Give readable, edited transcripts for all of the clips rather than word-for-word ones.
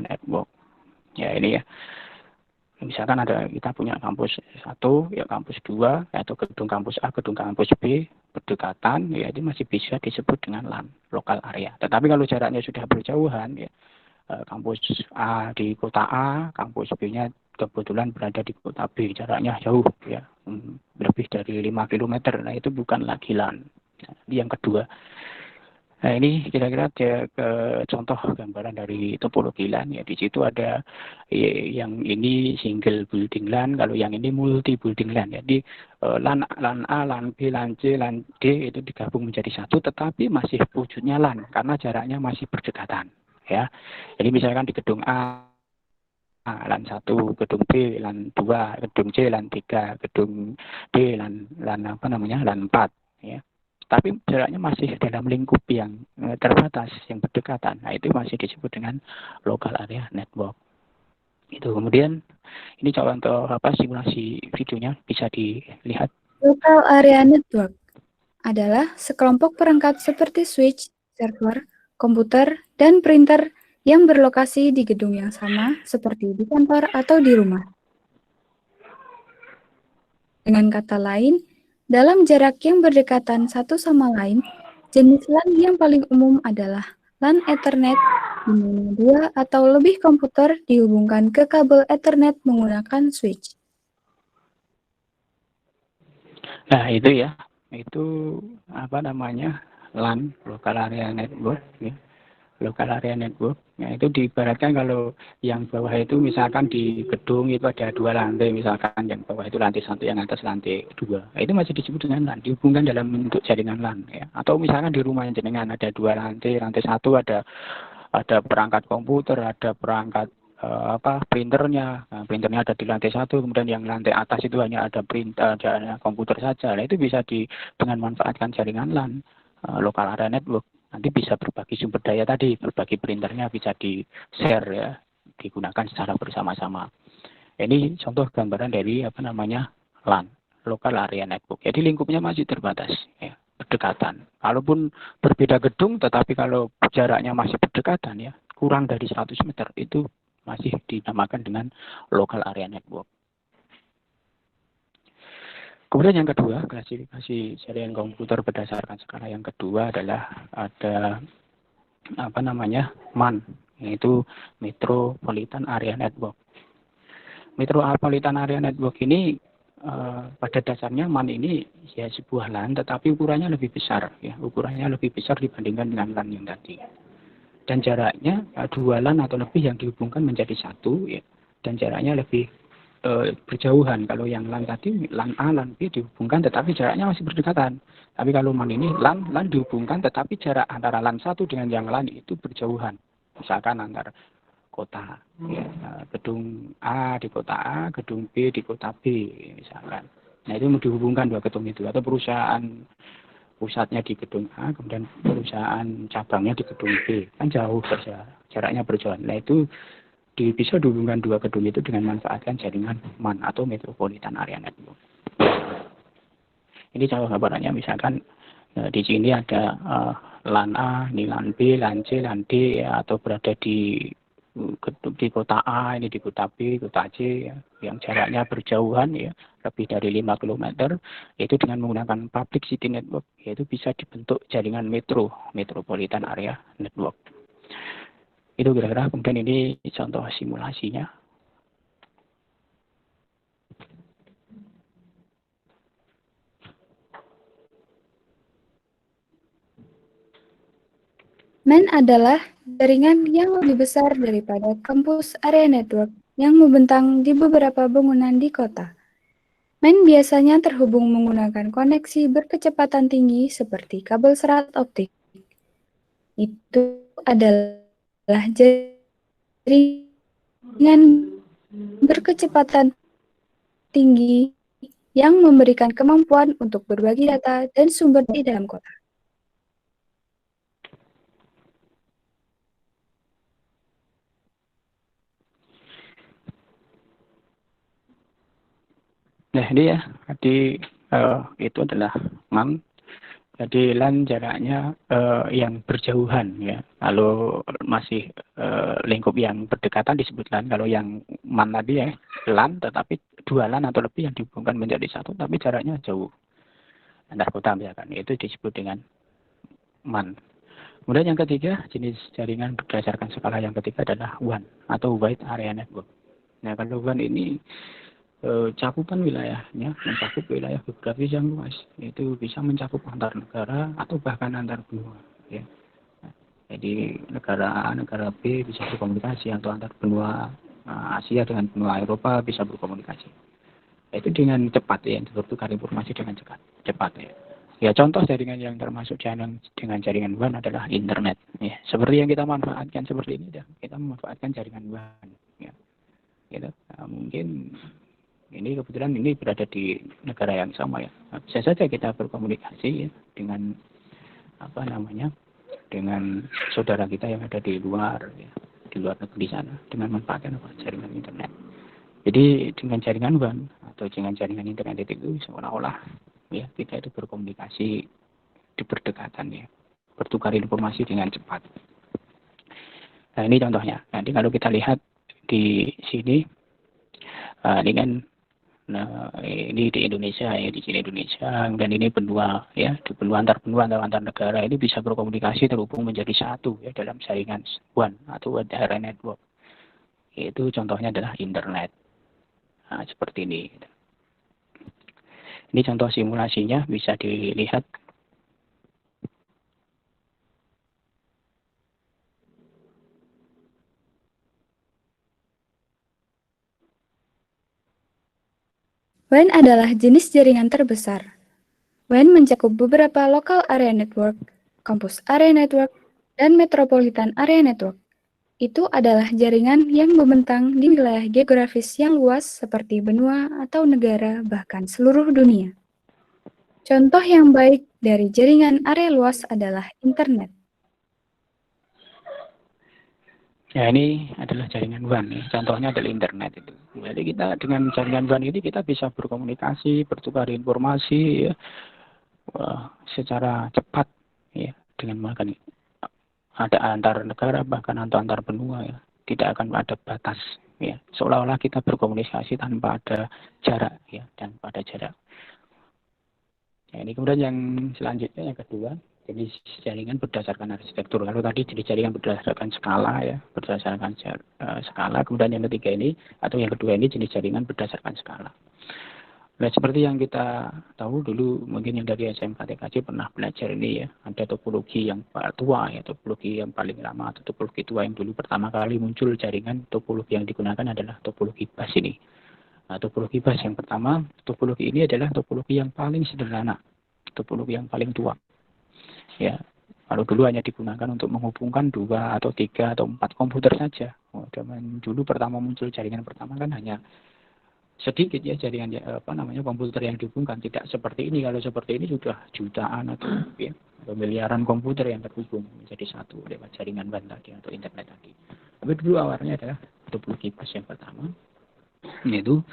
network. Ya ini ya. Misalkan kita punya kampus 1, ya kampus 2, atau gedung kampus A, gedung kampus B, berdekatan, ya itu masih bisa disebut dengan LAN, local area. Tetapi kalau jaraknya sudah berjauhan, ya kampus A di kota A, kampus B-nya kebetulan berada di kota B, jaraknya jauh, ya lebih dari 5 km, nah itu bukan lagi LAN. Nah, yang kedua, nah ini kira-kira contoh gambaran dari topologi LAN, ya di situ ada yang ini single building LAN, kalau yang ini multi building LAN. Jadi LAN A, LAN B, LAN C, LAN D itu digabung menjadi satu, tetapi masih wujudnya LAN karena jaraknya masih berdekatan. Ya, jadi misalkan di gedung A LAN 1, gedung B LAN 2, gedung C LAN 3, gedung D LAN apa namanya LAN 4, ya. Tapi jaraknya masih dalam lingkup yang terbatas, yang berdekatan. Nah, itu masih disebut dengan local area network. Itu kemudian ini contoh simulasi videonya bisa dilihat. Local area network adalah sekelompok perangkat seperti switch, server, komputer, dan printer yang berlokasi di gedung yang sama seperti di kantor atau di rumah. Dengan kata lain, dalam jarak yang berdekatan satu sama lain, jenis LAN yang paling umum adalah LAN Ethernet, di mana 2 atau lebih komputer dihubungkan ke kabel Ethernet menggunakan switch. Nah, itu ya. Itu apa namanya? LAN, local area network, ya. Local area network, ya, itu diibaratkan kalau yang bawah itu misalkan di gedung itu ada 2 lantai, misalkan yang bawah itu lantai 1, yang atas lantai 2, nah, itu masih disebut dengan LAN, dihubungkan dalam bentuk jaringan LAN, ya. Atau misalkan di rumah yang jenengan ada 2 lantai, lantai 1 ada perangkat komputer, ada perangkat printernya. Nah, printernya ada di lantai 1, kemudian yang lantai atas itu hanya ada printer, ada komputer saja. Nah, itu bisa dengan manfaatkan jaringan LAN, local area network. Nanti bisa berbagi sumber daya tadi, berbagi printernya bisa di-share, ya, digunakan secara bersama-sama. Ini contoh gambaran dari LAN, local area network. Jadi lingkupnya masih terbatas, ya, berdekatan. Kalaupun berbeda gedung, tetapi kalau jaraknya masih berdekatan, ya, kurang dari 100 meter, itu masih dinamakan dengan local area network. Kemudian yang kedua, klasifikasi jaringan komputer berdasarkan skala yang kedua adalah ada MAN, yaitu Metropolitan Area Network. Metropolitan Area Network ini pada dasarnya MAN ini ya sebuah LAN, tetapi ukurannya lebih besar, ya, ukurannya lebih besar dibandingkan dengan LAN yang tadi. Dan jaraknya 2 LAN atau lebih yang dihubungkan menjadi satu, ya, dan jaraknya lebih berjauhan. Kalau yang LAN tadi, LAN A, LAN B dihubungkan tetapi jaraknya masih berdekatan. Tapi kalau MAN ini LAN dihubungkan tetapi jarak antara LAN satu dengan yang lain itu berjauhan. Misalkan antar kota, ya, gedung A di kota A, gedung B di kota B, misalkan. Nah, itu dihubungkan 2 gedung itu, atau perusahaan pusatnya di gedung A, kemudian perusahaan cabangnya di gedung B, kan jauh saja, jaraknya berjauhan. Nah, itu bisa dihubungkan 2 gedung itu dengan manfaatkan jaringan MAN atau Metropolitan Area Network. Ini contoh gambarannya, misalkan di sini ada LAN A, ini LAN B, LAN C, LAN D, ya, atau berada di kota A, ini di kota B, kota C, ya, yang jaraknya berjauhan, ya, lebih dari 5 km, yaitu dengan menggunakan public city network, yaitu bisa dibentuk jaringan Metropolitan Area Network. Itu kira-kira, kemudian ini contoh simulasinya. MAN adalah jaringan yang lebih besar daripada kampus area network yang membentang di beberapa bangunan di kota. MAN biasanya terhubung menggunakan koneksi berkecepatan tinggi seperti kabel serat optik. Itu adalah jaringan berkecepatan tinggi yang memberikan kemampuan untuk berbagi data dan sumber di dalam kota. Nah, ini ya, tadi itu adalah MAN. Jadi LAN jaraknya yang berjauhan ya. Kalau masih lingkup yang berdekatan disebut LAN. Kalau yang MAN tadi ya LAN, tetapi dua LAN atau lebih yang dihubungkan menjadi satu, tapi jaraknya jauh antar kota misalkan. Itu disebut dengan MAN. Kemudian yang ketiga, jenis jaringan berdasarkan skala yang ketiga adalah WAN atau Wide Area Network. Nah, kalau WAN ini cakupan wilayahnya mencakup wilayah geografis yang luas, itu bisa mencakup antar negara atau bahkan antar benua ya. Jadi negara A negara B bisa berkomunikasi atau antar benua Asia dengan benua Eropa bisa berkomunikasi, itu dengan cepat ya, bertukar informasi dengan cepat ya. Ya, contoh jaringan yang termasuk jaringan dengan jaringan WAN adalah internet ya. Seperti yang kita manfaatkan seperti ini ya, kita memanfaatkan jaringan WAN ya. Gitu. Nah, mungkin ini kebetulan ini berada di negara yang sama ya. Nah, bisa saja kita berkomunikasi ya, dengan dengan saudara kita yang ada di luar ya, di luar negeri sana dengan memanfaatkan jaringan internet. Jadi dengan jaringan WAN atau dengan jaringan internet itu seolah-olah ya kita itu berkomunikasi di berdekatan ya, bertukar informasi dengan cepat. Nah, ini contohnya. Nanti kalau kita lihat di sini, ini kan ini di Indonesia ya, di sini Indonesia, dan ini benua ya, di benua antar negara ini bisa berkomunikasi terhubung menjadi satu ya dalam jaringan WAN atau Wide Area Network. Itu contohnya adalah internet. Nah, seperti ini. Ini contoh simulasinya bisa dilihat. WAN adalah jenis jaringan terbesar. WAN mencakup beberapa local area network, campus area network, dan metropolitan area network. Itu adalah jaringan yang membentang di wilayah geografis yang luas seperti benua atau negara, bahkan seluruh dunia. Contoh yang baik dari jaringan area luas adalah internet. Ya, ini adalah jaringan WAN. Ya. Contohnya adalah internet itu. Jadi kita dengan jaringan WAN ini kita bisa berkomunikasi, bertukar informasi ya, secara cepat ya, dengan menggunakan ada antar negara bahkan antar benua ya. Tidak akan ada batas ya. Seolah-olah kita berkomunikasi tanpa ada jarak ya, tanpa ada jarak. Ya, ini kemudian yang selanjutnya yang kedua, jenis jaringan berdasarkan arsitektur. Kalau tadi jenis jaringan berdasarkan skala ya, berdasarkan skala. Kemudian yang ketiga ini atau yang kedua ini jenis jaringan berdasarkan skala. Nah, seperti yang kita tahu dulu, mungkin yang dari SMK TKJ pernah belajar ini ya, ada topologi yang tua ya, topologi yang paling lama atau topologi tua yang dulu pertama kali muncul jaringan, topologi yang digunakan adalah topologi bus ini. Nah, topologi bus yang pertama, topologi ini adalah topologi yang paling sederhana, topologi yang paling tua. Ya, kalau dulu hanya digunakan untuk menghubungkan 2 atau 3 atau 4 komputer saja. Zaman dulu pertama muncul jaringan pertama kan hanya sedikit ya jaringan komputer yang dihubungkan, tidak seperti ini. Kalau seperti ini sudah jutaan atau ya miliaran komputer yang terhubung menjadi satu lewat jaringan WAN tadi atau internet tadi. Tapi dulu awalnya adalah topologi bus yang pertama, itu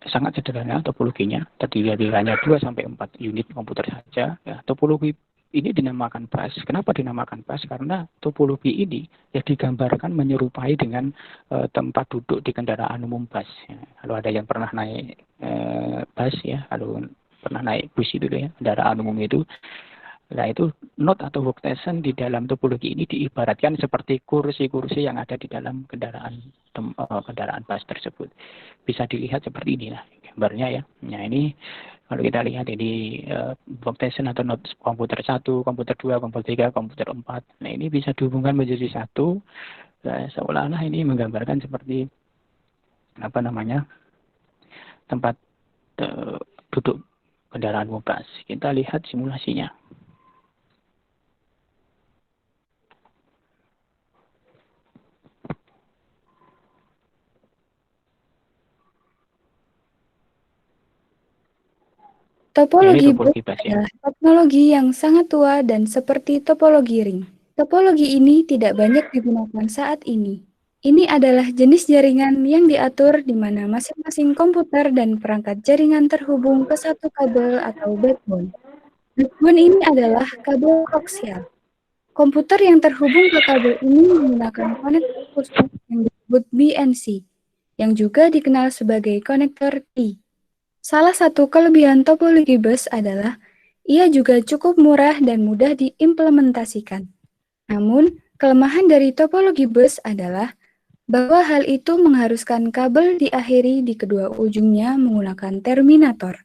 sangat sederhana topologinya, terdiri dari hanya 2 sampai 4 unit komputer saja ya. Topologi ini dinamakan bus. Kenapa dinamakan bus? Karena topologi ini ya digambarkan menyerupai dengan tempat duduk di kendaraan umum bus. Ya. Kalau ada yang pernah naik bus ya, kalau pernah naik bus itu ya, kendaraan umum itu, nah itu node atau workstation di dalam topologi ini diibaratkan seperti kursi-kursi yang ada di dalam kendaraan bus tersebut. Bisa dilihat seperti ini lah gambarnya ya. Nah, ini kalau kita lihat ini workstation atau node komputer 1, komputer 2, komputer 3, komputer 4. Nah, ini bisa dihubungkan menjadi satu. Seolah-olah ini menggambarkan seperti tempat duduk kendaraan umum bus. Kita lihat simulasinya. Topologi bus adalah teknologi yang sangat tua dan seperti topologi ring. Topologi ini tidak banyak digunakan saat ini. Ini adalah jenis jaringan yang diatur di mana masing-masing komputer dan perangkat jaringan terhubung ke satu kabel atau backbone. Backbone ini adalah kabel koaksial. Komputer yang terhubung ke kabel ini menggunakan konektor khusus yang disebut BNC, yang juga dikenal sebagai konektor T. Salah satu kelebihan topologi bus adalah ia juga cukup murah dan mudah diimplementasikan. Namun, kelemahan dari topologi bus adalah bahwa hal itu mengharuskan kabel diakhiri di kedua ujungnya menggunakan terminator.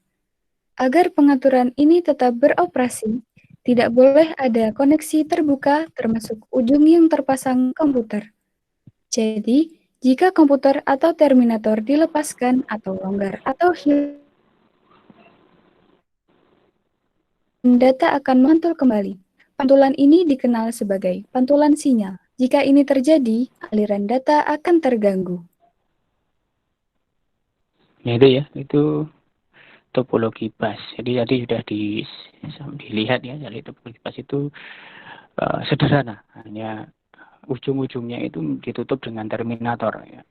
Agar pengaturan ini tetap beroperasi, tidak boleh ada koneksi terbuka termasuk ujung yang terpasang komputer. Jadi, jika komputer atau terminator dilepaskan atau longgar atau hilang, data akan mantul kembali. Pantulan ini dikenal sebagai pantulan sinyal. Jika ini terjadi, aliran data akan terganggu. Ya itu topologi bus. Jadi tadi sudah dilihat ya, dari topologi bus itu sederhana, hanya ujung-ujungnya itu ditutup dengan terminator ya.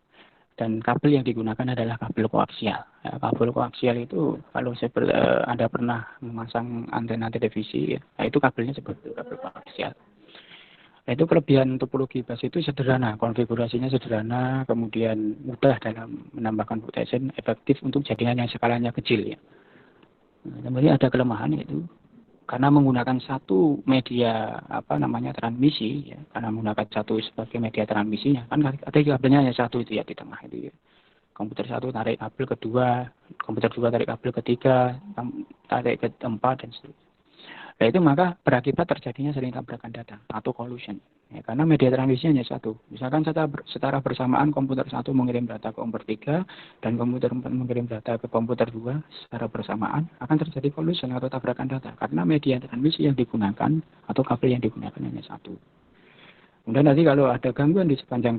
Dan kabel yang digunakan adalah kabel koaksial. Ya, kabel koaksial itu kalau Anda pernah memasang antena televisi, ya, itu kabelnya seperti kabel koaksial. Nah, itu kelebihan topologi bus itu sederhana, konfigurasinya sederhana, kemudian mudah dalam menambahkan protection, efektif untuk jaringan yang skalanya kecil ya. Nah, kemudian ada kelemahan yaitu karena menggunakan satu media transmisi ya, karena menggunakan satu sebagai media transmisinya kan ada kabelnya hanya satu itu ya di tengah itu ya. Komputer satu tarik kabel kedua, komputer dua tarik kabel ketiga, tarik keempat dan seterusnya. Nah, itu maka berakibat terjadinya sering tabrakan data atau collision. Ya, karena media transmisi hanya satu. Misalkan secara bersamaan komputer satu mengirim data ke komputer tiga dan komputer empat mengirim data ke komputer dua secara bersamaan, akan terjadi collision atau tabrakan data karena media transmisi yang digunakan atau kabel yang digunakan hanya satu. Kemudian nanti kalau ada gangguan di sepanjang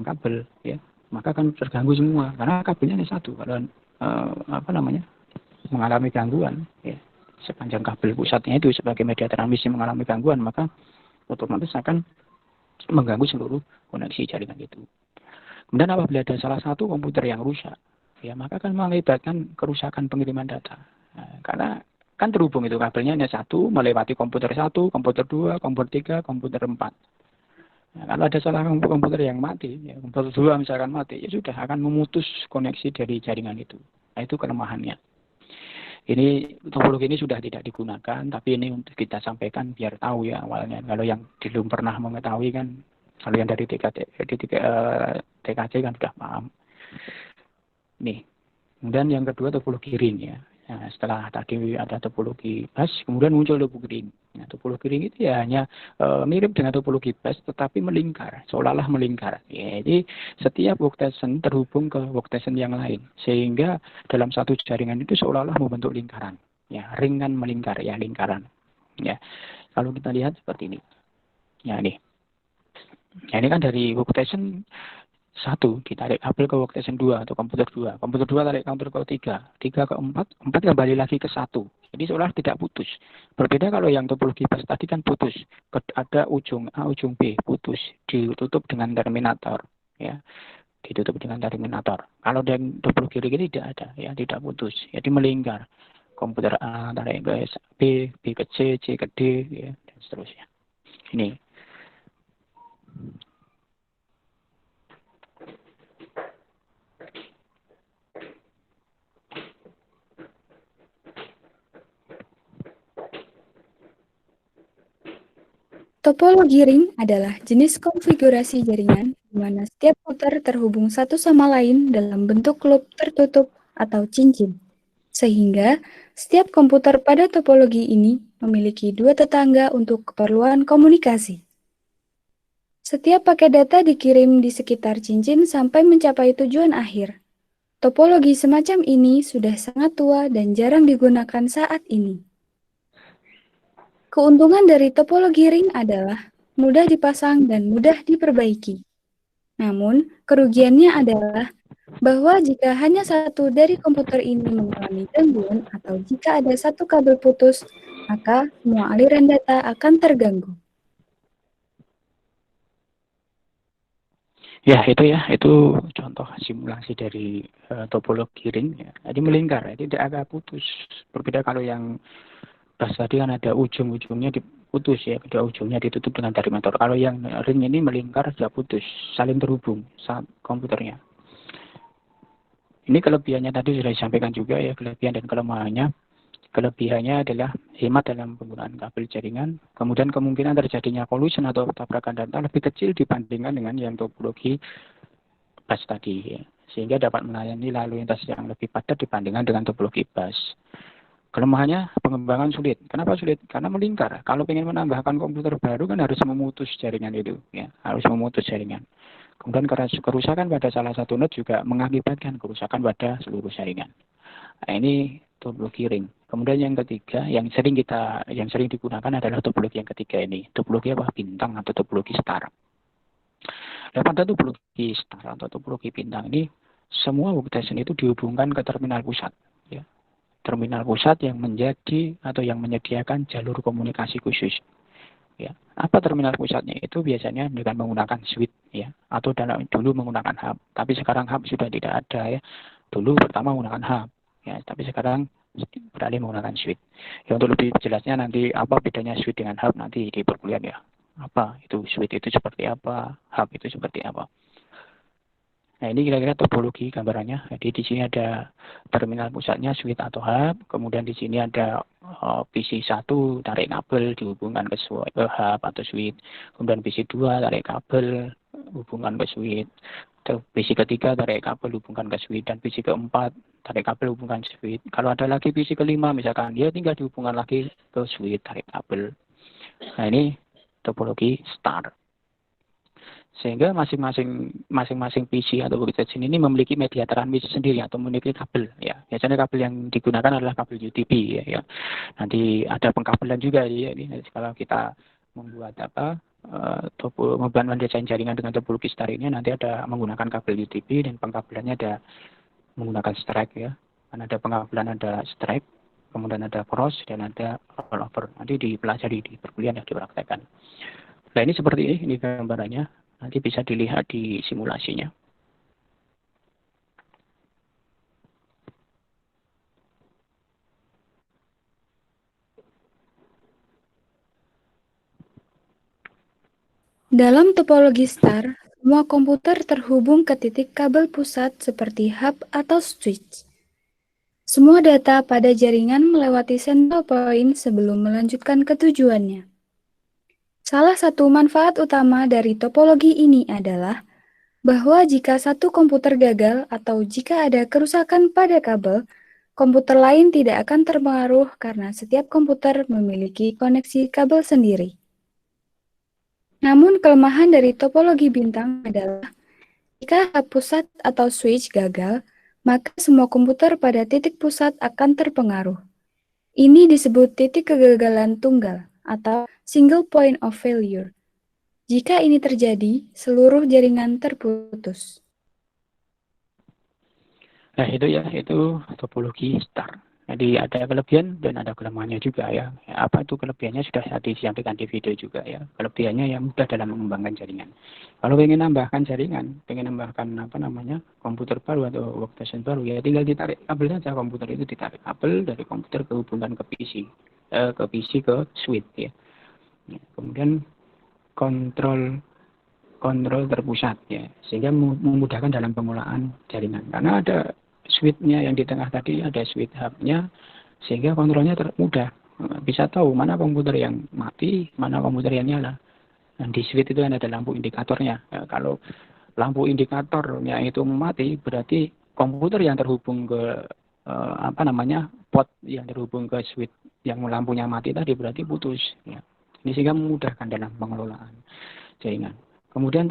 kabel ya, maka akan terganggu semua karena kabelnya hanya satu. Kalau mengalami gangguan ya, sepanjang kabel pusatnya itu sebagai media transmisi mengalami gangguan, maka otomatis akan mengganggu seluruh koneksi jaringan itu. Kemudian apabila ada salah satu komputer yang rusak, ya maka akan mengakibatkan kerusakan pengiriman data. Nah, karena kan terhubung itu kabelnya hanya satu, melewati komputer satu, komputer dua, komputer tiga, komputer empat. Nah, kalau ada salah komputer yang mati, ya, komputer dua misalkan mati, ya sudah akan memutus koneksi dari jaringan itu. Nah, itu kelemahannya. Ini topologi ini sudah tidak digunakan, tapi ini untuk kita sampaikan biar tahu ya awalnya. Kalau yang belum pernah mengetahui kan, kalau yang dari TKC kan sudah paham. Nih, kemudian yang kedua topologi ring ya. Nah, setelah tadi ada topologi bus, kemudian muncul topologi ring. Nah, topologi ring itu ya hanya mirip dengan topologi bus, tetapi melingkar, seolah-olah melingkar. Ya, jadi setiap workstation terhubung ke workstation yang lain, sehingga dalam satu jaringan itu seolah-olah membentuk lingkaran. Ya, ring kan melingkar, ya lingkaran. Ya, kalau kita lihat seperti ini. Ya, nih. Ya, ini kan dari workstation satu ditarik kabel ke workstation 2 atau komputer 2, komputer 2 tarik komputer ke 3, 3 ke 4, 4 kembali lagi ke 1. Jadi seolah tidak putus. Berbeda kalau yang topologi bus tadi kan putus. Ada ujung A, ujung B, putus, ditutup dengan terminator, ya. Ditutup dengan terminator. Kalau yang topologi ini tidak ada, ya, tidak putus. Jadi melingkar. Komputer A tarik ke B, B ke C, C ke D, ya, dan seterusnya. Ini. Topologi ring adalah jenis konfigurasi jaringan di mana setiap router terhubung satu sama lain dalam bentuk loop tertutup atau cincin. Sehingga setiap komputer pada topologi ini memiliki dua tetangga untuk keperluan komunikasi. Setiap paket data dikirim di sekitar cincin sampai mencapai tujuan akhir. Topologi semacam ini sudah sangat tua dan jarang digunakan saat ini. Keuntungan dari topologi ring adalah mudah dipasang dan mudah diperbaiki. Namun, kerugiannya adalah bahwa jika hanya satu dari komputer ini mengalami gangguan atau jika ada satu kabel putus, maka semua aliran data akan terganggu. Ya, itu contoh simulasi dari topologi ring. Ya. Jadi melingkar, jadi tidak agak putus. Berbeda kalau yang bus tadi kan ada ujung-ujungnya diputus ya, kedua ujungnya ditutup dengan derivator. Kalau yang ring ini melingkar, tidak putus, saling terhubung saat komputernya. Ini kelebihannya tadi sudah disampaikan juga ya, kelebihan dan kelemahannya. Kelebihannya adalah hemat dalam penggunaan kabel jaringan, kemudian kemungkinan terjadinya collision atau tabrakan data lebih kecil dibandingkan dengan yang topologi bus tadi, ya. Sehingga dapat melayani lalu lintas yang lebih padat dibandingkan dengan topologi bus. Kelemahannya pengembangan sulit. Kenapa sulit? Karena melingkar. Kalau ingin menambahkan komputer baru kan harus memutus jaringan itu, ya, harus memutus jaringan. Kemudian kerusakan pada salah satu node juga mengakibatkan kerusakan pada seluruh jaringan. Nah, ini topologi ring. Kemudian yang ketiga, yang sering digunakan adalah topologi yang ketiga ini. Topologi apa? Bintang atau topologi star. Nah, pada topologi star atau topologi bintang ini, semua workstation itu dihubungkan ke terminal pusat. Ya. Terminal pusat yang menjadi atau yang menyediakan jalur komunikasi khusus. Ya. Apa terminal pusatnya? Itu biasanya dengan menggunakan switch, ya, atau dulu menggunakan hub. Tapi sekarang hub sudah tidak ada, ya. Dulu pertama menggunakan hub. Ya, tapi sekarang beralih menggunakan switch. Ya, untuk lebih jelasnya nanti apa bedanya switch dengan hub nanti di perkuliahan ya. Apa itu switch itu seperti apa, hub itu seperti apa. Nah, ini kira-kira topologi gambarannya. Jadi di sini ada terminal pusatnya switch atau hub, kemudian di sini ada PC1 tarik kabel dihubungkan ke hub atau switch, kemudian PC2 tarik kabel hubungkan ke switch. PC ketiga tarik kabel hubungkan ke switch, dan PC keempat tarik kabel hubungkan switch. Kalau ada lagi PC kelima misalkan, dia tinggal dihubungkan lagi ke switch tarik kabel. Nah, ini topologi star. Sehingga masing-masing PC atau workstation ini memiliki media transmisi sendiri atau memiliki kabel, ya. Biasanya kabel yang digunakan adalah kabel UTP, ya. Nanti ada pengkabelan juga, ya. Ini kalau kita membuat membuat mendesain jaringan dengan topologi star ini nanti ada menggunakan kabel UTP dan pengkabelannya ada menggunakan strike, ya. Kan ada pengkabelan, ada strike, kemudian ada cross dan ada rollover. Nanti dipelajari di perkuliahan yang dipraktekkan. Nah, ini seperti ini gambarannya. Nanti bisa dilihat di simulasinya. Dalam topologi star, semua komputer terhubung ke titik kabel pusat seperti hub atau switch. Semua data pada jaringan melewati central point sebelum melanjutkan ke tujuannya. Salah satu manfaat utama dari topologi ini adalah bahwa jika satu komputer gagal atau jika ada kerusakan pada kabel, komputer lain tidak akan terpengaruh karena setiap komputer memiliki koneksi kabel sendiri. Namun kelemahan dari topologi bintang adalah jika hub pusat atau switch gagal, maka semua komputer pada titik pusat akan terpengaruh. Ini disebut titik kegagalan tunggal atau single point of failure. Jika ini terjadi, seluruh jaringan terputus. Nah, itu topologi star. Jadi ada kelebihan dan ada kelemahannya juga, ya. Apa itu kelebihannya sudah disampaikan di video juga, ya. Kelebihannya yang mudah dalam mengembangkan jaringan. Kalau ingin nambahkan jaringan, ingin nambahkan komputer baru atau workstation baru, ya tinggal ditarik kabel saja. Komputer itu ditarik kabel dari komputer kehubungan ke PC, ke switch, ya. Kemudian kontrol terpusat, ya, sehingga memudahkan dalam penggunaan jaringan. Karena ada switch-nya yang di tengah tadi, ada switch hub-nya, sehingga kontrolnya mudah. Bisa tahu mana komputer yang mati, mana komputer yang nyala. Dan di switch itu ada lampu indikatornya. Ya, kalau lampu indikatornya itu mati, berarti komputer yang terhubung ke port yang terhubung ke switch yang lampunya mati tadi berarti putus. Ya. Ini sehingga memudahkan dalam pengelolaan jaringan. Kemudian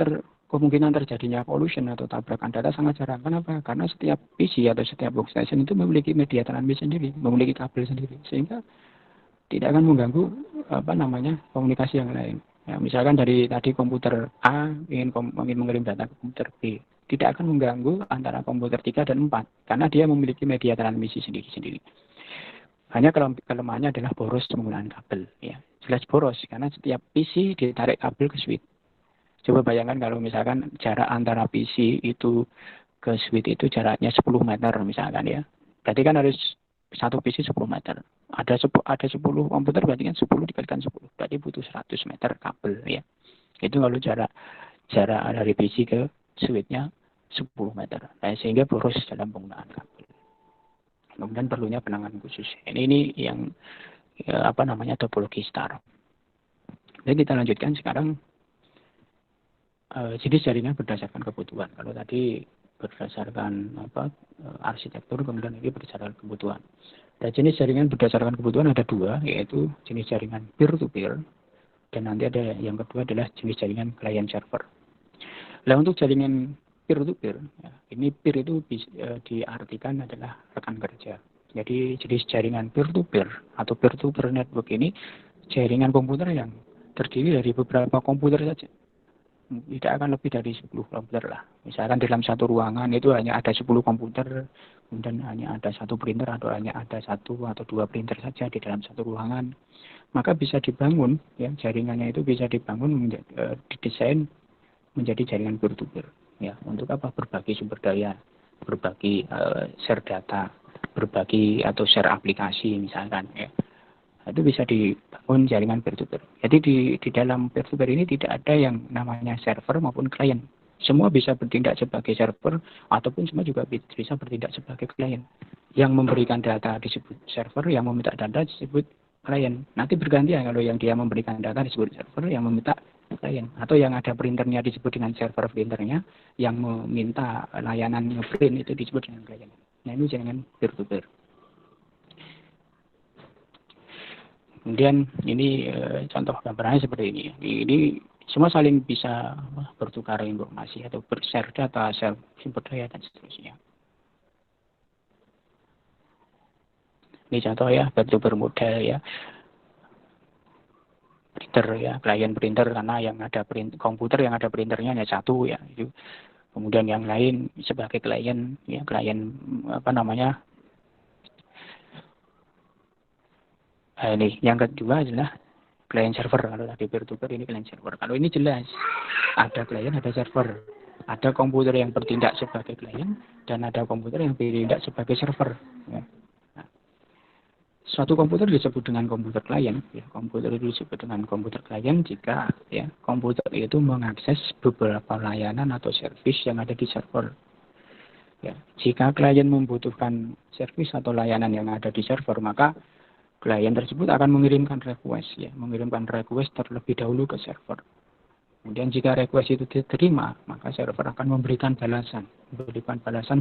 kemungkinan terjadinya collision atau tabrakan data sangat jarang. Kenapa? Karena setiap PC atau setiap workstation itu memiliki media transmisi sendiri, memiliki kabel sendiri, sehingga tidak akan mengganggu komunikasi yang lain. Ya, misalkan dari tadi komputer A ingin mengirim data ke komputer B, tidak akan mengganggu antara komputer 3 dan 4 karena dia memiliki media transmisi sendiri-sendiri. Hanya kelemahannya adalah boros penggunaan kabel. Ya, jelas boros karena setiap PC ditarik kabel ke switch. Coba bayangkan kalau misalkan jarak antara PC itu ke switch itu jaraknya 10 meter misalkan ya. Berarti kan harus satu PC 10 meter. Ada 10 komputer berarti kan 10 dikalikan 10. Berarti butuh 100 meter kabel ya. Itu kalau jarak dari PC ke switch-nya 10 meter. Nah, sehingga boros dalam penggunaan kabel. Kemudian perlunya penanganan khusus. Ini yang topologi star. Jadi kita lanjutkan sekarang jenis jaringan berdasarkan kebutuhan. Kalau tadi berdasarkan arsitektur, kemudian ini berdasarkan kebutuhan. Dan jenis jaringan berdasarkan kebutuhan ada dua, yaitu jenis jaringan peer-to-peer, dan nanti ada yang kedua adalah jenis jaringan client server. Nah, untuk jaringan peer-to-peer, ya, ini peer itu diartikan adalah rekan kerja. Jadi jenis jaringan peer-to-peer atau peer-to-peer network ini jaringan komputer yang terdiri dari beberapa komputer saja. Tidak akan lebih dari 10 komputer lah. Misalkan dalam satu ruangan itu hanya ada 10 komputer, kemudian hanya ada satu printer atau hanya ada satu atau dua printer saja di dalam satu ruangan. Maka bisa dibangun, ya, jaringannya itu bisa dibangun, didesain menjadi jaringan peer-to-peer. Ya, untuk apa? Berbagi sumber daya, berbagi share data, berbagi atau share aplikasi misalkan. Ya. Itu bisa dibangun jaringan peer-to-peer. Jadi di dalam peer-to-peer ini tidak ada yang namanya server maupun klien. Semua bisa bertindak sebagai server ataupun semua juga bisa bertindak sebagai klien. Yang memberikan data disebut server, yang meminta data disebut klien. Nanti bergantian kalau yang dia memberikan data disebut server, yang meminta klien. Atau yang ada printernya disebut dengan server printernya, yang meminta layanan ngeprint itu disebut dengan klien. Nah, ini jaringan peer-to-peer. Kemudian ini contoh gambarannya seperti ini. Ini semua saling bisa bertukar informasi atau share data, share sumber daya dan seterusnya. Ini contoh ya, peer-to-peer model ya. Printer ya, klien printer karena yang ada komputer yang ada printernya hanya satu ya. Itu. Kemudian yang lain sebagai klien ya, klien ini yang kedua adalah client server. Kalau tadi peer-to-peer ini client server. Kalau ini jelas ada klien, ada server. Ada komputer yang bertindak sebagai klien dan ada komputer yang bertindak sebagai server. Ya. Nah, suatu komputer disebut dengan komputer klien. Ya, komputer itu disebut dengan komputer klien jika ya komputer itu mengakses beberapa layanan atau servis yang ada di server. Ya, jika klien membutuhkan servis atau layanan yang ada di server, maka klien tersebut akan mengirimkan request terlebih dahulu ke server. Kemudian jika request itu diterima, maka server akan memberikan balasan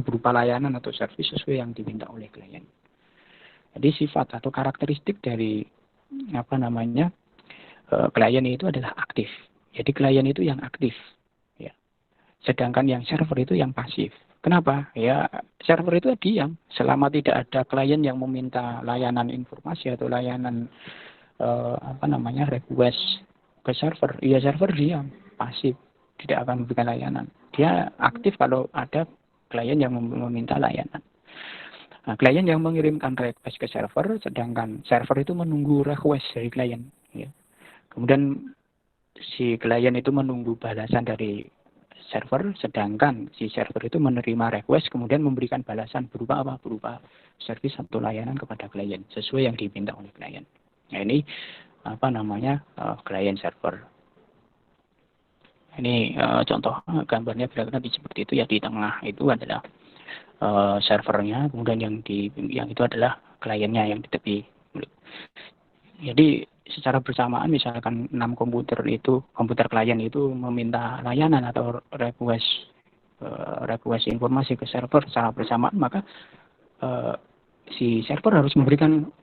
berupa layanan atau servis sesuai yang diminta oleh klien. Jadi sifat atau karakteristik dari klien itu adalah aktif. Jadi klien itu yang aktif, ya. Sedangkan yang server itu yang pasif. Kenapa? Ya, server itu diam selama tidak ada klien yang meminta layanan informasi atau layanan request ke server. Ya, server diam, pasif, tidak akan memberikan layanan. Dia aktif kalau ada klien yang meminta layanan. Nah, klien yang mengirimkan request ke server, sedangkan server itu menunggu request dari klien. Ya. Kemudian si klien itu menunggu balasan dari server, sedangkan si server itu menerima request kemudian memberikan balasan berupa apa? Berupa servis atau layanan kepada klien sesuai yang diminta oleh klien. Nah, ini klien server. Ini contoh gambarnya berarti seperti itu ya, di tengah itu adalah servernya, kemudian yang itu adalah kliennya yang di tepi. Jadi secara bersamaan misalkan 6 komputer klien itu meminta layanan atau request informasi ke server secara bersamaan, maka si server harus memberikan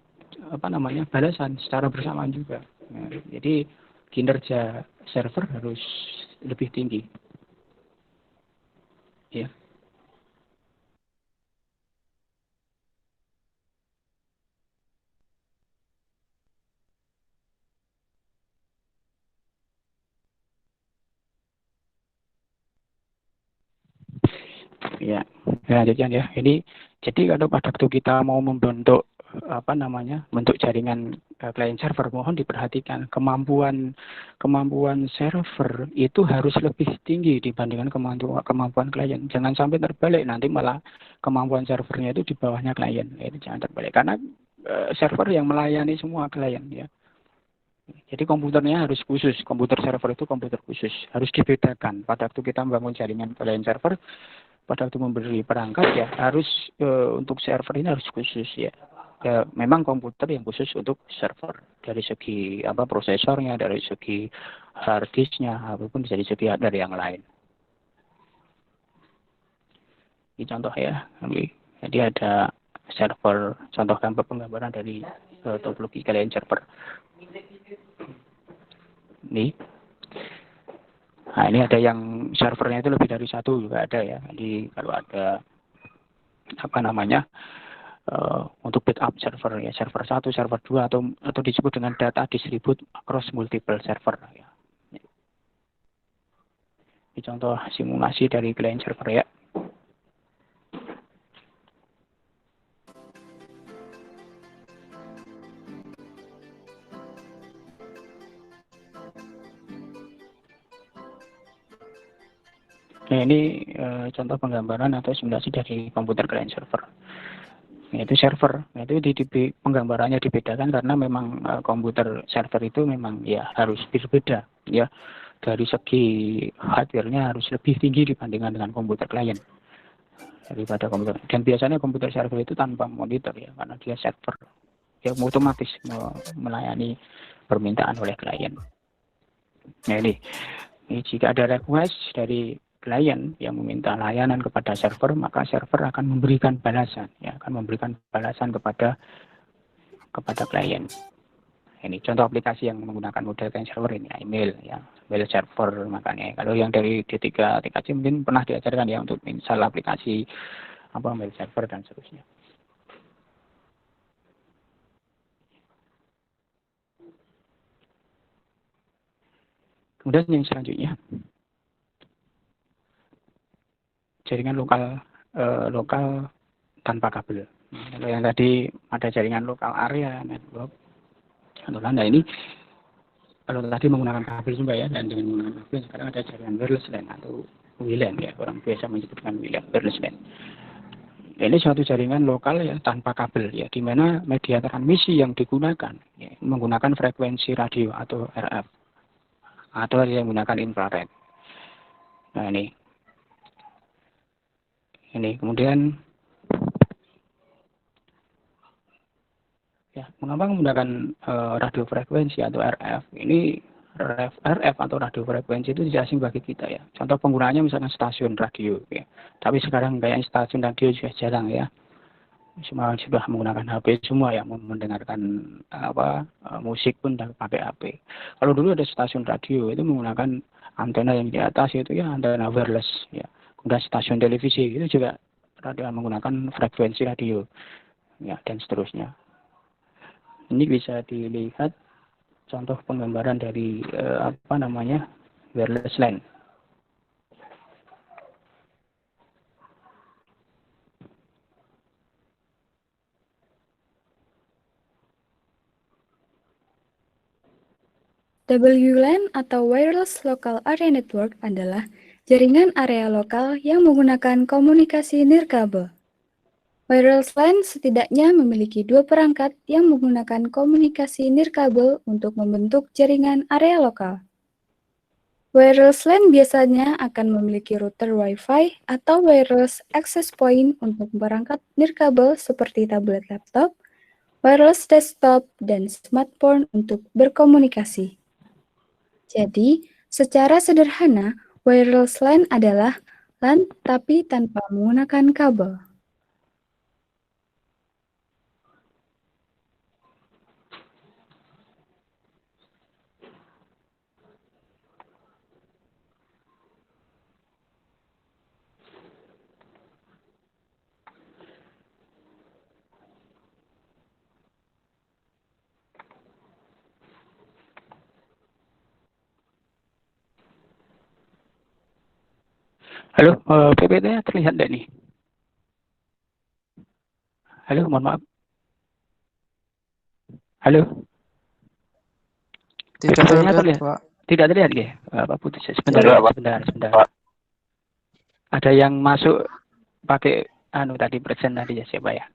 balasan secara bersamaan juga. Nah, jadi kinerja server harus lebih tinggi. Ya. Ya, lanjutkan ya. Jadi kalau pada waktu kita mau membentuk bentuk jaringan client server, mohon diperhatikan kemampuan server itu harus lebih tinggi dibandingkan kemampuan klien. Jangan sampai terbalik, nanti malah kemampuan servernya itu di bawahnya klien. Itu jangan terbalik, karena server yang melayani semua klien ya. Jadi komputernya harus khusus, komputer server itu komputer khusus, harus dibedakan. Pada waktu kita membangun jaringan client server, pada waktu memberi perangkat ya harus untuk server ini harus khusus ya. Memang komputer yang khusus untuk server dari segi prosesornya, dari segi hard disknya, ataupun dari segi dari yang lain. Ini contoh ya, jadi ada server, contoh gambar penggambaran dari topologi client server. Ini ada yang servernya itu lebih dari satu juga ada ya. Jadi kalau ada untuk backup server ya, server 1, server 2 atau disebut dengan data distribute across multiple server ya. Ini contoh simulasi dari client server ya. Nah, ini contoh penggambaran atau simulasi dari komputer client server. Itu server, itu di penggambarannya dibedakan karena memang komputer server itu memang ya harus berbeda ya, dari segi hardware-nya harus lebih tinggi dibandingkan dengan komputer klien daripada komputer. Dan biasanya komputer server itu tanpa monitor ya, karena dia server yang otomatis melayani permintaan oleh klien. Nah, ini jika ada request dari klien yang meminta layanan kepada server, maka server akan memberikan balasan ya, kepada klien. Ini contoh aplikasi yang menggunakan model client server ini, email ya, email server. Makanya kalau yang dari D3 TKC mungkin pernah diajarkan ya untuk install aplikasi mail server dan seterusnya. Kemudian yang selanjutnya, jaringan lokal tanpa kabel. Kalau yang tadi ada jaringan lokal area network, nah ini kalau tadi menggunakan kabel juga ya, dan dengan menggunakan kabel sekarang ada jaringan wireless LAN atau WLAN ya, orang biasa menyebutkan wireless LAN. Ini suatu jaringan lokal ya tanpa kabel ya, di mana media transmisi yang digunakan ya, menggunakan frekuensi radio atau RF atau yang menggunakan infrared. Nah ini kemudian ya, mengapa menggunakan radio frekuensi atau RF? Ini RF atau radio frekuensi itu tidak asing bagi kita ya. Contoh penggunaannya misalnya stasiun radio ya. Tapi sekarang kayak stasiun radio juga jarang ya. Semua sudah menggunakan HP semua ya, mendengarkan musik pun pakai HP. Kalau dulu ada stasiun radio itu menggunakan antena yang di atas itu ya, antena wireless ya. Kemudian stasiun televisi itu juga menggunakan frekuensi radio ya, dan seterusnya. Ini bisa dilihat contoh penggambaran dari wireless LAN. WLAN atau Wireless Local Area Network adalah jaringan area lokal yang menggunakan komunikasi nirkabel. Wireless LAN setidaknya memiliki dua perangkat yang menggunakan komunikasi nirkabel untuk membentuk jaringan area lokal. Wireless LAN biasanya akan memiliki router Wi-Fi atau wireless access point untuk perangkat nirkabel seperti tablet laptop, wireless desktop, dan smartphone untuk berkomunikasi. Jadi, secara sederhana, wireless LAN adalah LAN tapi tanpa menggunakan kabel. Halo, PPT-nya terlihat tidak nih? Halo, mohon maaf. Halo, Tidak mikrofonnya terlihat, terlihat? Pak. Tidak terlihat ya? Pak putus sebentar Tidak. ya, sebentar. Ada yang masuk pakai tadi present tadi ya, siapa ya?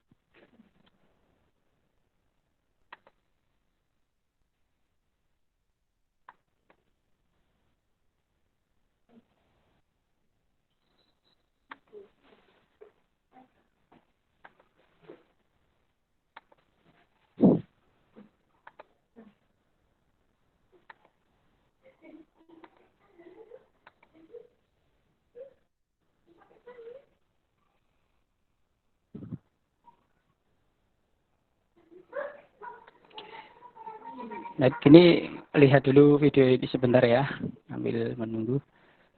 Nah, kini lihat dulu video ini sebentar ya, sambil menunggu.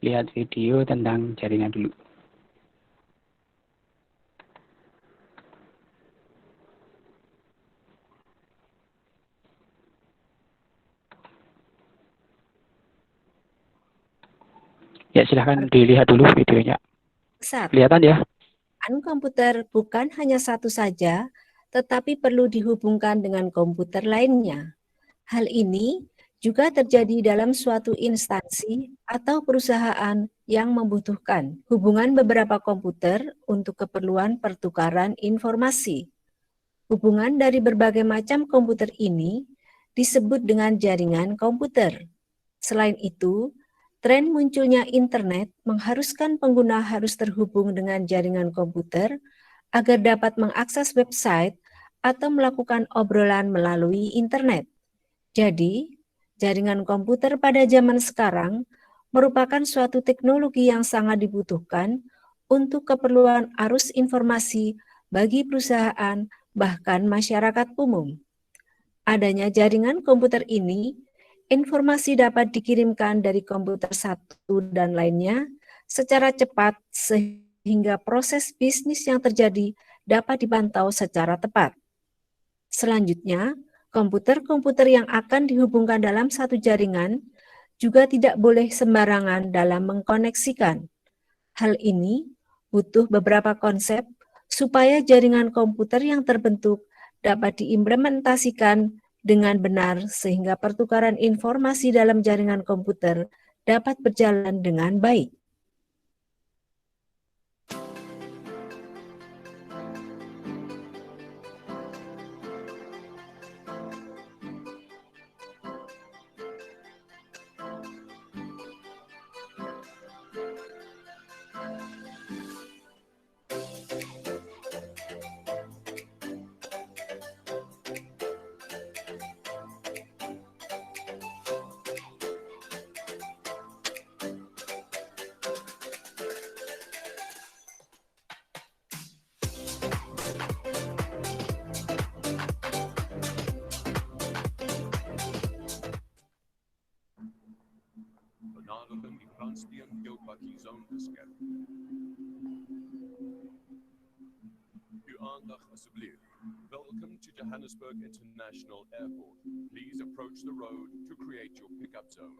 Lihat video tentang jaringan dulu. Ya, silahkan dilihat dulu videonya. Kelihatan ya? Komputer bukan hanya satu saja, tetapi perlu dihubungkan dengan komputer lainnya. Hal ini juga terjadi dalam suatu instansi atau perusahaan yang membutuhkan hubungan beberapa komputer untuk keperluan pertukaran informasi. Hubungan dari berbagai macam komputer ini disebut dengan jaringan komputer. Selain itu, tren munculnya internet mengharuskan pengguna harus terhubung dengan jaringan komputer agar dapat mengakses website atau melakukan obrolan melalui internet. Jadi, jaringan komputer pada zaman sekarang merupakan suatu teknologi yang sangat dibutuhkan untuk keperluan arus informasi bagi perusahaan bahkan masyarakat umum. Adanya jaringan komputer ini, informasi dapat dikirimkan dari komputer satu dan lainnya secara cepat sehingga proses bisnis yang terjadi dapat dipantau secara tepat. Selanjutnya, komputer-komputer yang akan dihubungkan dalam satu jaringan juga tidak boleh sembarangan dalam mengkoneksikan. Hal ini butuh beberapa konsep supaya jaringan komputer yang terbentuk dapat diimplementasikan dengan benar sehingga pertukaran informasi dalam jaringan komputer dapat berjalan dengan baik. Vanavond i Franstien geoparkie zoongeskerp. Uw aandacht alsjeblieft. Welcome to Johannesburg International Airport. Please approach the road to create your pickup zone.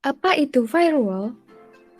Apa itu firewall?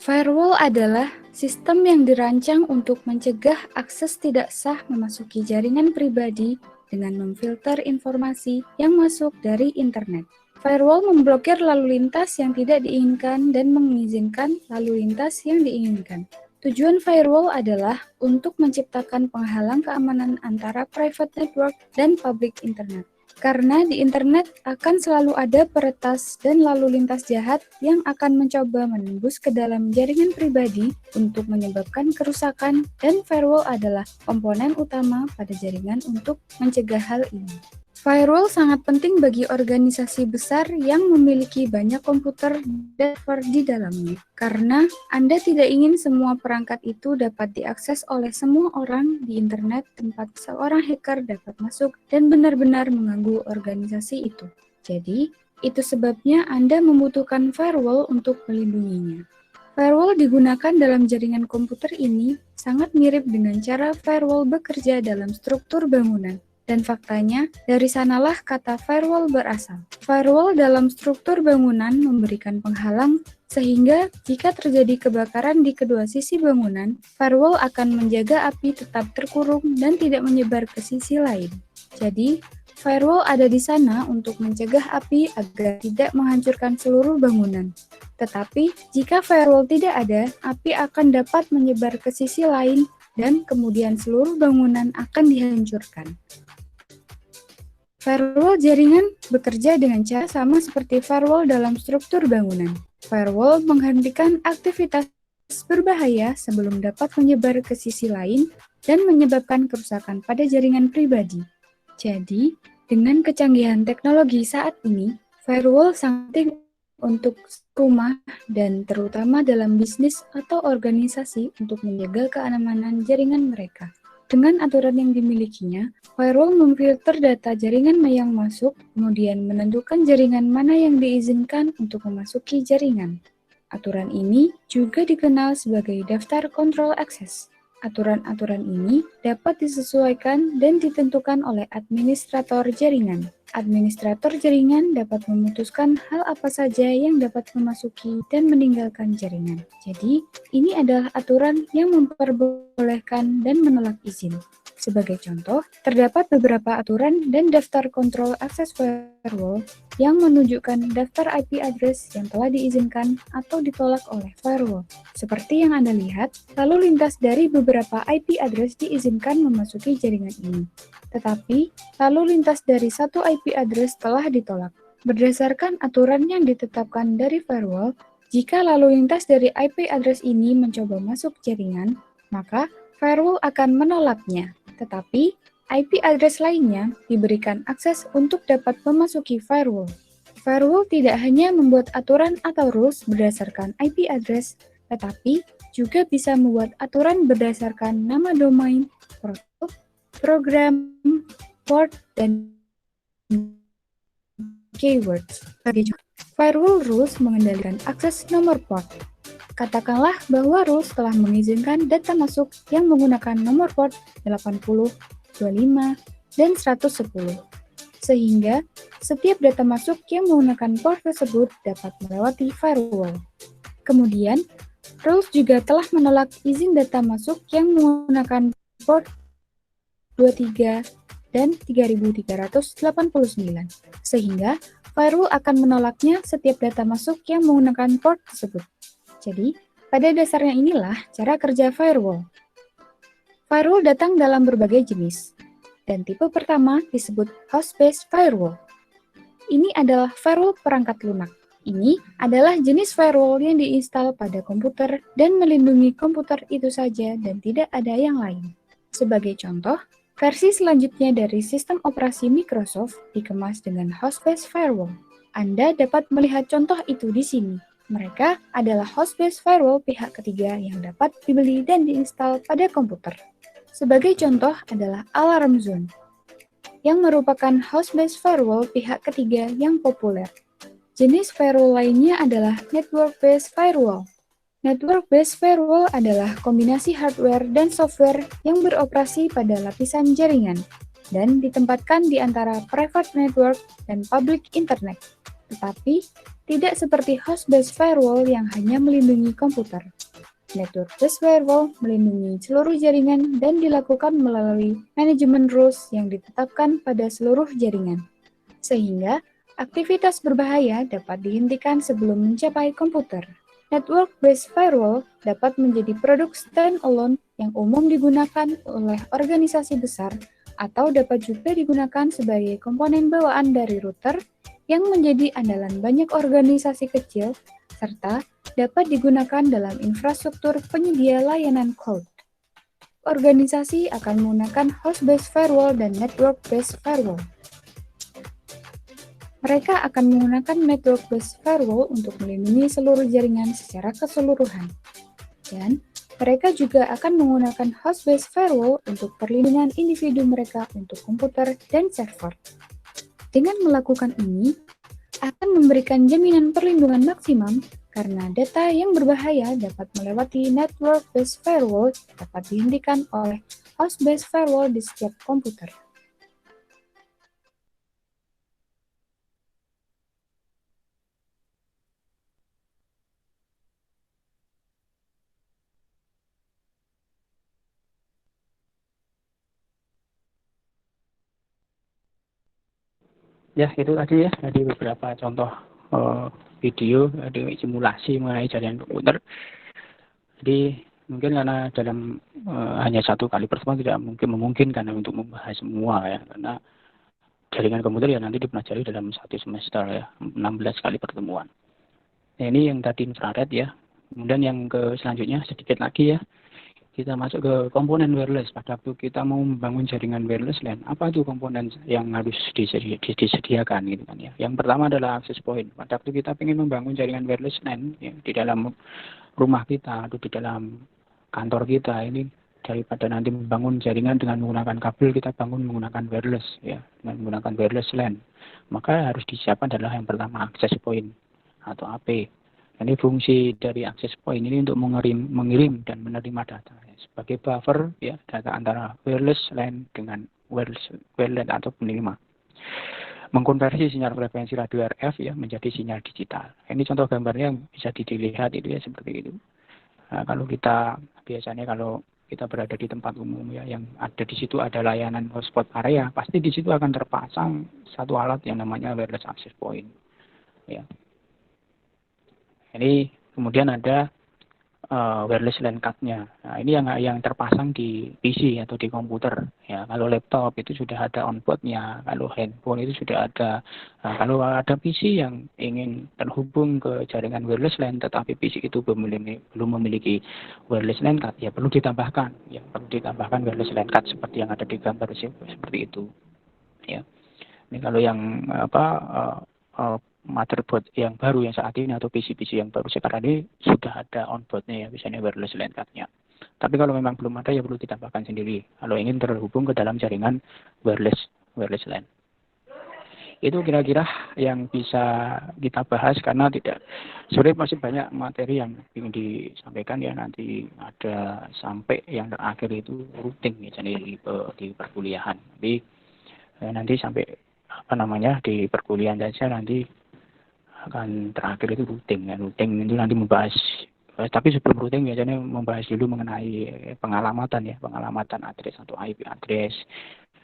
Firewall adalah sistem yang dirancang untuk mencegah akses tidak sah memasuki jaringan pribadi dengan memfilter informasi yang masuk dari internet. Firewall memblokir lalu lintas yang tidak diinginkan dan mengizinkan lalu lintas yang diinginkan. Tujuan firewall adalah untuk menciptakan penghalang keamanan antara private network dan public internet. Karena di internet akan selalu ada peretas dan lalu lintas jahat yang akan mencoba menembus ke dalam jaringan pribadi untuk menyebabkan kerusakan, dan firewall adalah komponen utama pada jaringan untuk mencegah hal ini. Firewall sangat penting bagi organisasi besar yang memiliki banyak komputer dan server di dalamnya, karena Anda tidak ingin semua perangkat itu dapat diakses oleh semua orang di internet tempat seorang hacker dapat masuk dan benar-benar mengganggu organisasi itu. Jadi, itu sebabnya Anda membutuhkan firewall untuk melindunginya. Firewall digunakan dalam jaringan komputer ini sangat mirip dengan cara firewall bekerja dalam struktur bangunan. Dan faktanya, dari sanalah kata firewall berasal. Firewall dalam struktur bangunan memberikan penghalang, sehingga jika terjadi kebakaran di kedua sisi bangunan, firewall akan menjaga api tetap terkurung dan tidak menyebar ke sisi lain. Jadi, firewall ada di sana untuk mencegah api agar tidak menghancurkan seluruh bangunan. Tetapi, jika firewall tidak ada, api akan dapat menyebar ke sisi lain dan kemudian seluruh bangunan akan dihancurkan. Firewall jaringan bekerja dengan cara sama seperti firewall dalam struktur bangunan. Firewall menghentikan aktivitas berbahaya sebelum dapat menyebar ke sisi lain dan menyebabkan kerusakan pada jaringan pribadi. Jadi, dengan kecanggihan teknologi saat ini, firewall sangat penting untuk rumah dan terutama dalam bisnis atau organisasi untuk menjaga keamanan jaringan mereka. Dengan aturan yang dimilikinya, firewall memfilter data jaringan yang masuk, kemudian menentukan jaringan mana yang diizinkan untuk memasuki jaringan. Aturan ini juga dikenal sebagai daftar control access. Aturan-aturan ini dapat disesuaikan dan ditentukan oleh administrator jaringan. Administrator jaringan dapat memutuskan hal apa saja yang dapat memasuki dan meninggalkan jaringan. Jadi, ini adalah aturan yang memperbolehkan dan menolak izin. Sebagai contoh, terdapat beberapa aturan dan daftar kontrol akses firewall yang menunjukkan daftar IP address yang telah diizinkan atau ditolak oleh firewall. Seperti yang Anda lihat, lalu lintas dari beberapa IP address diizinkan memasuki jaringan ini. Tetapi, lalu lintas dari satu IP address telah ditolak. Berdasarkan aturan yang ditetapkan dari firewall, jika lalu lintas dari IP address ini mencoba masuk jaringan, maka firewall akan menolaknya. Tetapi, IP address lainnya diberikan akses untuk dapat memasuki firewall. Firewall tidak hanya membuat aturan atau rules berdasarkan IP address, tetapi juga bisa membuat aturan berdasarkan nama domain, protokol, program, port, dan keywords. Firewall rules mengendalikan akses nomor port. Katakanlah bahwa rules telah mengizinkan data masuk yang menggunakan nomor port 80, 25, dan 110. Sehingga setiap data masuk yang menggunakan port tersebut dapat melewati firewall. Kemudian, rules juga telah menolak izin data masuk yang menggunakan port 23 dan 3389. Sehingga firewall akan menolaknya setiap data masuk yang menggunakan port tersebut. Jadi, pada dasarnya inilah cara kerja firewall. Firewall datang dalam berbagai jenis, dan tipe pertama disebut host-based firewall. Ini adalah firewall perangkat lunak. Ini adalah jenis firewall yang diinstal pada komputer dan melindungi komputer itu saja dan tidak ada yang lain. Sebagai contoh, versi selanjutnya dari sistem operasi Microsoft dikemas dengan host-based firewall. Anda dapat melihat contoh itu di sini. Mereka adalah host-based firewall pihak ketiga yang dapat dibeli dan diinstal pada komputer. Sebagai contoh adalah Alarm Zone, yang merupakan host-based firewall pihak ketiga yang populer. Jenis firewall lainnya adalah network-based firewall. Network-based firewall adalah kombinasi hardware dan software yang beroperasi pada lapisan jaringan dan ditempatkan di antara private network dan public internet. Tetapi, tidak seperti host-based firewall yang hanya melindungi komputer. Network-based firewall melindungi seluruh jaringan dan dilakukan melalui manajemen rules yang ditetapkan pada seluruh jaringan. Sehingga, aktivitas berbahaya dapat dihentikan sebelum mencapai komputer. Network-based firewall dapat menjadi produk stand-alone yang umum digunakan oleh organisasi besar atau dapat juga digunakan sebagai komponen bawaan dari router yang menjadi andalan banyak organisasi kecil serta dapat digunakan dalam infrastruktur penyedia layanan cloud. Organisasi akan menggunakan host-based firewall dan network-based firewall. Mereka akan menggunakan network-based firewall untuk melindungi seluruh jaringan secara keseluruhan. Dan mereka juga akan menggunakan host-based firewall untuk perlindungan individu mereka untuk komputer dan server. Dengan melakukan ini, akan memberikan jaminan perlindungan maksimum karena data yang berbahaya dapat melewati network-based firewall dapat dihentikan oleh host-based firewall di setiap komputer. Ya, itu tadi ya, tadi beberapa contoh video, ada simulasi mengenai jaringan komputer. Jadi mungkin karena dalam hanya satu kali pertemuan tidak mungkin memungkinkan untuk membahas semua ya, karena jaringan komputer ya nanti dipelajari dalam satu semester ya, 16 kali pertemuan. Nah, ini yang tadi infrared ya. Kemudian yang ke selanjutnya sedikit lagi ya, kita masuk ke komponen wireless. Pada waktu kita mau membangun jaringan wireless LAN, apa itu komponen yang harus disediakan gitu kan ya. Yang pertama adalah access point. Pada waktu kita ingin membangun jaringan wireless LAN ya, di dalam rumah kita atau di dalam kantor kita, ini daripada nanti membangun jaringan dengan menggunakan kabel, kita bangun menggunakan wireless ya, dengan menggunakan wireless LAN. Maka harus disiapkan adalah yang pertama access point atau AP. Ini fungsi dari access point ini untuk mengirim dan menerima data sebagai buffer ya, data antara wireless LAN dengan wireless LAN atau penerima. Mengkonversi sinyal frekuensi radio RF ya menjadi sinyal digital. Ini contoh gambarnya yang bisa dilihat itu ya seperti itu. Nah, kalau kita biasanya kalau kita berada di tempat umum ya, yang ada di situ ada layanan hotspot area, pasti di situ akan terpasang satu alat yang namanya wireless access point. Ya. Ini kemudian ada wireless LAN card-nya. Nah, ini yang terpasang di PC atau di komputer. Ya, kalau laptop itu sudah ada onboard-nya, kalau handphone itu sudah ada. Nah, kalau ada PC yang ingin terhubung ke jaringan wireless LAN, tetapi PC itu belum memiliki wireless LAN card, ya perlu ditambahkan. Ya, perlu ditambahkan wireless LAN card seperti yang ada di gambar seperti itu. Ya, ini kalau yang motherboard yang baru yang saat ini atau PC-PC yang baru sekarang ini sudah ada onboard-nya ya, misalnya wireless LAN card-nya. Tapi kalau memang belum ada ya perlu ditambahkan sendiri kalau ingin terhubung ke dalam jaringan wireless LAN. Itu kira-kira yang bisa kita bahas karena sebenarnya masih banyak materi yang ingin disampaikan ya, nanti ada sampai yang terakhir itu routing misalnya di perkuliahan. Jadi nanti sampai di perkuliahan saja nanti akan terakhir itu routing ya. Routing itu nanti membahas, tapi sebelum routing biasanya membahas dulu mengenai pengalamatan address atau IP address.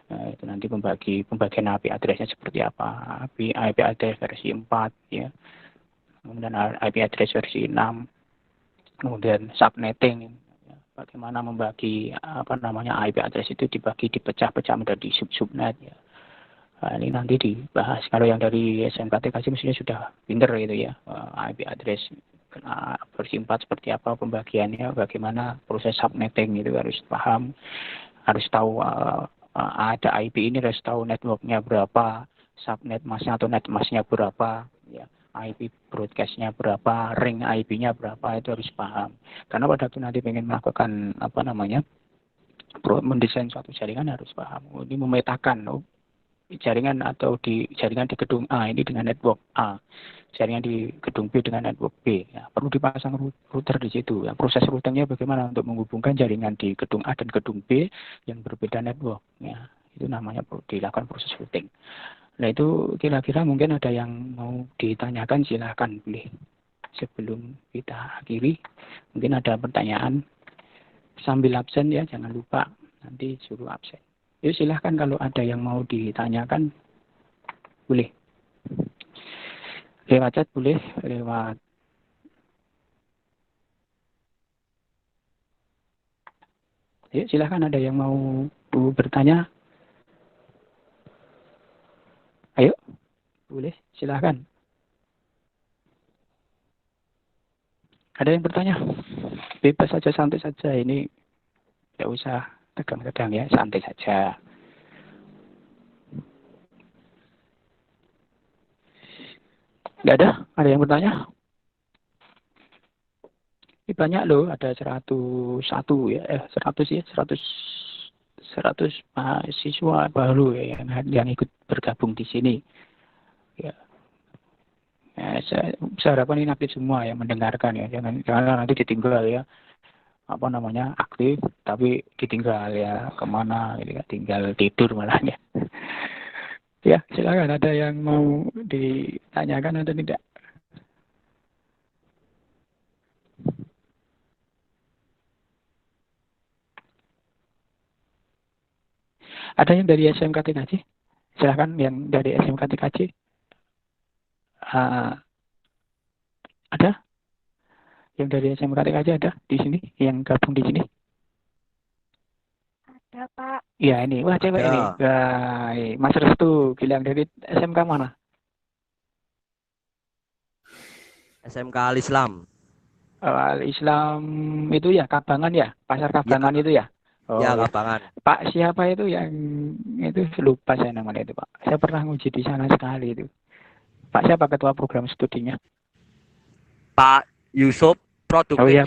Itu nanti pembagian IP addressnya seperti apa, IP address versi 4 ya, kemudian IP address versi 6, kemudian subnetting ya, bagaimana membagi IP address itu dipecah-pecah menjadi subnet ya. Nah, ini nanti dibahas. Kalau yang dari SMKTKC mestinya sudah pinter gitu ya, IP address versi 4 seperti apa pembagiannya, bagaimana proses subnetting itu harus paham, harus tahu ada IP ini, harus tahu networknya berapa, subnet masknya atau net masknya berapa, ya, IP broadcastnya berapa, ring IP-nya berapa, itu harus paham. Karena pada waktu nanti pengen melakukan mendesain suatu jaringan harus paham. Ini memetakan jaringan di gedung A ini dengan network A, jaringan di gedung B dengan network B. Ya, perlu dipasang router di situ. Ya, proses routingnya bagaimana untuk menghubungkan jaringan di gedung A dan gedung B yang berbeda network. Ya, itu namanya dilakukan proses routing. Nah itu kira-kira mungkin ada yang mau ditanyakan, silahkan boleh. Sebelum kita akhiri, mungkin ada pertanyaan sambil absen ya, jangan lupa nanti suruh absen. Yuk silahkan kalau ada yang mau ditanyakan, boleh. Lewat chat boleh, lewat yuk silahkan ada yang mau bertanya. Ayo, boleh, silahkan. Ada yang bertanya? Bebas saja, santai saja. Ini tidak usah tegang-tegang ya, santai saja. Nggak ada? Ada yang bertanya? Ini banyak loh, ada 101 ya, 100 ya, 100 mahasiswa baru ya yang ikut bergabung di sini. Ya. Saya harapkan ini aktif semua ya, mendengarkan ya, jangan nanti ditinggal ya, aktif tapi ditinggal ya kemana, gitu, tinggal tidur malahnya. Ya silakan, ada yang mau ditanyakan atau tidak? Ada yang dari SMK TKJ? Silakan yang dari SMK TKJ. Ada? Yang dari SMK TKJ ada di sini? Yang gabung di sini? Ada, Pak. Iya ini, wah cewek ini. Wah, Mas Restu, bilang dari SMK mana? SMK Al-Islam. Al-Islam itu ya, Kabangan ya? Pasar Kabangan ya. Itu ya? Oh, ya, Kabangan. Pak siapa itu yang itu, lupa saya namanya itu Pak. Saya pernah nguji di sana sekali itu. Pak siapa ketua program studinya? Pak Yusuf, produknya. Oh iya.